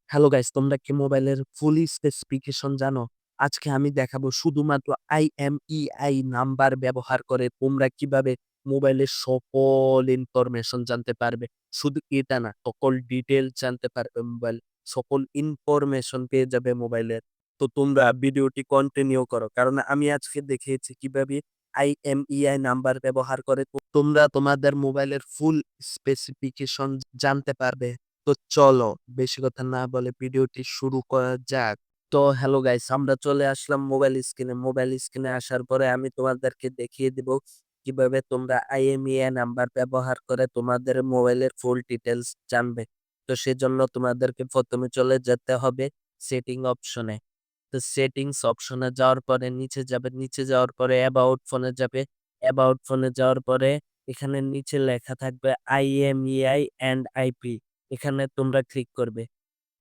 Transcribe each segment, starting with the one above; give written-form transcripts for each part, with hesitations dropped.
Hello guys, তোমরা কি মোবাইলের ফুল স্পেসিফিকেশন জানো? আজকে আমি দেখাবো শুধুমাত্র IMEI নাম্বার ব্যবহার করে তোমরা কিভাবে মোবাইলের সকল ইনফরমেশন জানতে পারবে। শুধু এটা না, সকল ডিটেইলস জানতে পারবে মোবাইল, সকল ইনফরমেশন পেয়ে যাবে মোবাইলের। তো তোমরা ভিডিওটি কন্টিনিউ করো। কারণ আমি আজকে দেখিয়েছি কিভাবে IMEI নাম্বার ব্যবহার করে তোমরা তোমাদের মোবাইলের ফুল স্পেসিফিকেশন জানতে পারবে। তো চলো বেশি কথা না বলে ভিডিওটি শুরু করা যাক। তো হ্যালো গাইস, আমরা চলে আসলাম মোবাইল স্ক্রিনে। মোবাইল স্ক্রিনে আসার পরে আমি তোমাদেরকে দেখিয়ে দিব কিভাবে তোমরা IMEI নাম্বার ব্যবহার করে তোমাদের মোবাইলের ফুল ডিটেলস জানবে। তো সেজন্য তোমাদেরকে প্রথমে চলে যেতে হবে সেটিং অপশনে। তো সেটিংস অপশনে যাওয়ার পরে নিচে যাবে, নিচে যাওয়ার পরে অ্যাবাউট ফোনে যাবে। অ্যাবাউট ফোনে যাওয়ার পরে এখানে নিচে লেখা থাকবে IMEI অ্যান্ড IP। এখানে তোমরা ক্লিক করবে।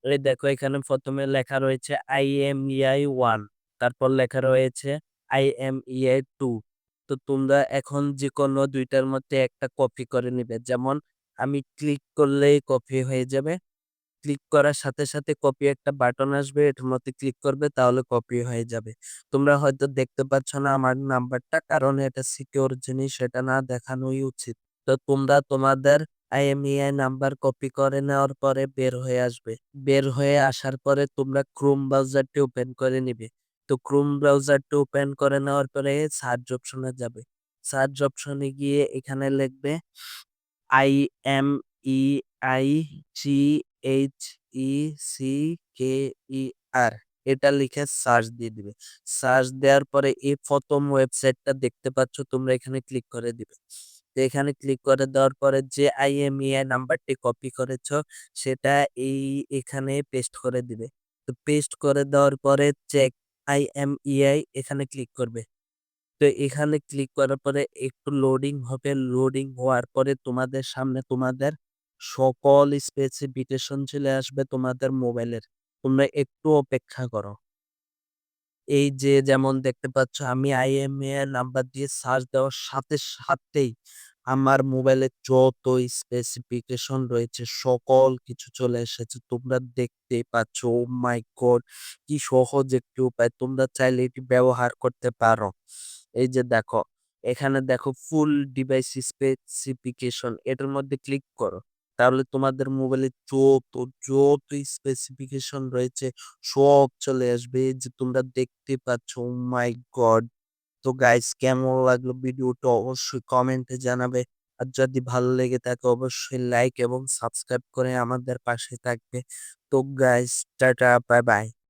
এই দেখো এখানে প্রথমে লেখা রয়েছে IMEI 1, তারপর লেখা রয়েছে IMEI 2। তো তোমরা এখন যেকোনো ২ টার মধ্যে একটা কপি করে নিবে। যেমন আমি ক্লিক করলেই কপি হয়ে যাবে। ক্লিক করার সাথে, সাথে কপি একটা বাটন আসবে, এটার মধ্যে ক্লিক করবে তাহলে কপি হয়ে যাবে। তোমরা হয়তো দেখতে পাচ্ছ না আমার নাম্বারটা, কারণ এটা সিকিউর জিনিস, এটা না দেখানোই উচিত। তো তোমরা তোমাদের IMEI নাম্বার কপি করে নেওয়ার পরে বের হয়ে আসবে। বের হয়ে আসার পরে তোমরা ক্রোম ব্রাউজারটি ওপেন করে নিবে। তো ক্রোম ব্রাউজারটি ওপেন করে নেওয়ার পরে সার্চ অপশনে যাবে। সার্চ অপশনে গিয়ে এখানে লিখবে IMEIGHECKER, এটা লিখে সার্চ দিয়ে দিবে। সার্চ দেওয়ার পরে এই প্রথম ওয়েবসাইটটা দেখতে পাচ্ছ, তোমরা এখানে ক্লিক করে দিবে। তো এখানে ক্লিক করে দেওয়ার পরে যে IMEI নাম্বারটি কপি করেছ সেটা এখানে পেস্ট করে দিবে। তো পেস্ট করে দেওয়ার পরে চেক IMEI এখানে ক্লিক করবে। তো এখানে ক্লিক করার পরে একটু লোডিং হবে। লোডিং হওয়ার পরে তোমাদের সামনে তোমাদের সকল স্পেসিফিকেশন চলে আসবে তোমাদের মোবাইলের। তোমরা একটু অপেক্ষা করো। এই যে যেমন দেখতে পাচ্ছ আমি IMEI নাম্বার দিয়ে সার্চ দেওয়ার সাথে সাথেই আমার মোবাইলে যত স্পেসিফিকেশন রয়েছে সকল কিছু চলে এসেছে। তোমরা দেখতেই পাচ্ছ। ও মাই গড! কি সহজ একটি উপায়। তোমরা চাইলে এটি ব্যবহার করতে পারো। এই যে দেখো, এখানে দেখো ফুল ডিভাইস স্পেসিফিকেশন, এটার মধ্যে ক্লিক করো। তাহলে তোমাদের মোবাইলে যত স্পেসিফিকেশন রয়েছে সব চলে আসবে। এই যে তোমরা দেখতে পাচ্ছ। ও মাই গড! তো গাইস, কেমন লাগলো ভিডিওটা অবশ্যই কমেন্টে জানাবে। আর যদি ভালো লেগে থাকে অবশ্যই লাইক এবং সাবস্ক্রাইব করে আমাদের পাশে থাকবে। তো গাইস, টাটা, বাই বাই।